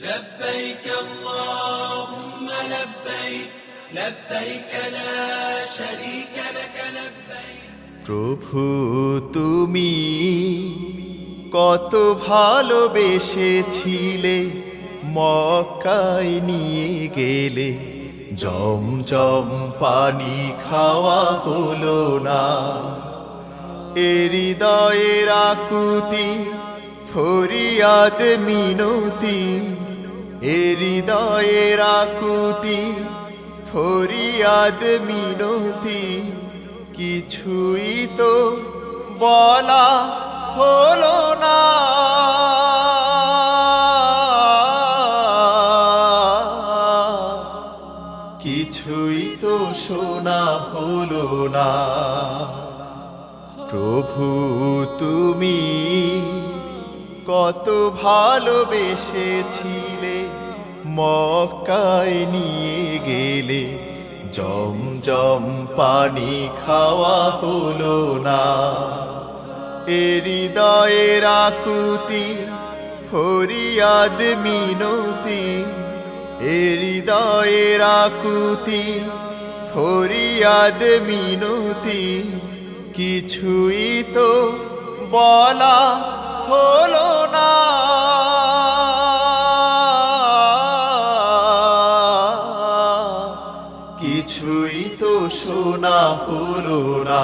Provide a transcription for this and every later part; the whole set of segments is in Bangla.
لبيك اللهم لبيك لبيك لا شريك لك لبيك প্রভু তুমি কত ভালোবেসেছিলে মক্কায় নিয়ে গেলে জমজম পানি খাওয়া হলো না এ হৃদয়ের আকুতি ফরিয়াদ মিনতি এ হৃদয়ের আকুতি ফরিয়াদ মিনতি কিছুই তো বলা হলো না কিছুই তো শোনা হলো না প্রভু তুমি কত ভালোবেসেছিলে মক্কায় নিয়ে গেলে জমজম পানি খাওয়া হলো না এ হৃদয়ের আকুতি ফরিয়াদ মিনতি এ হৃদয়ের আকুতি ফরিয়াদ মিনতি কিছুই তো বলা হলো না কিছুই তো শোনা হলো না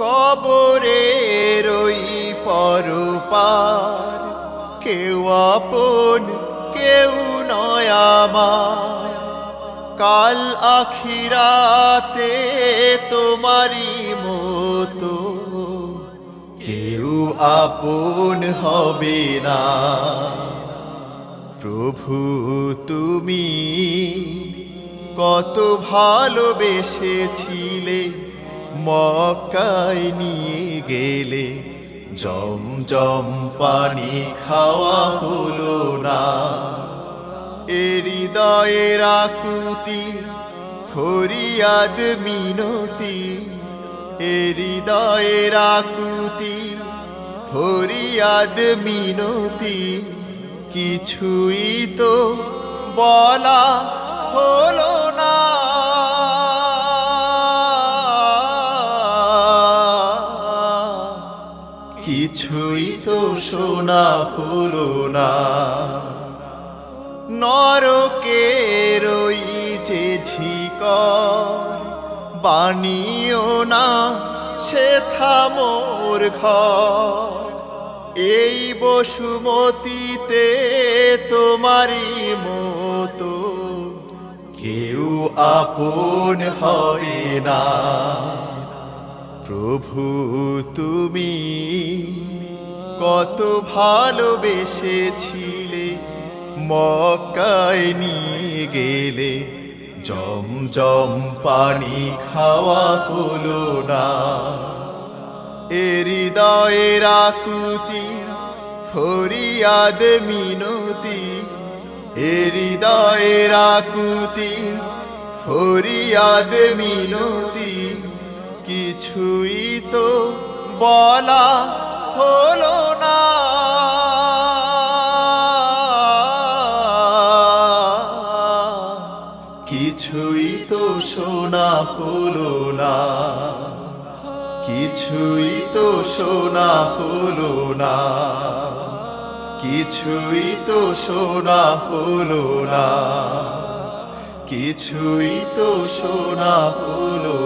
কবরের ওই পরপার কেউ আপন কেউ নয় আমার কাল আখিরাতে তোমারই মতো কেউ আপন হবে না প্রভু তুমি কত ভালোবেসেছিলে মক্কায় নিয়ে গেলে জমজম পানি খাওয়া হলো না এ হৃদয়ের আকুতি ফরিয়াদ মিনতি এ হৃদয়ের আকুতি ফরিয়াদ মিনতি কিছুই তো বলা হলো না কিছুই তো শোনা হলো না নরকের ওই যে ঝিকর বানিও না সে থামোর ঘর এই বসুমতিতে তোমারই মতো কেউ আপন হয় না প্রভু তুমি কত ভালোবেসেছিলে মক্কায় নিয়ে গেলে জমজম পানি খাওয়া হলো না এ হৃদয়ের আকুতি ফরিয়াদ মিনতি এ হৃদয়ের আকুতি ফরিয়াদ মিনতি কিছুই তো বলা হলো না কিছুই তো শোনা হলো না কিছুই তো শোনা হলো না কিছুই তো শোনা হলো না কিছুই তো শোনা হলো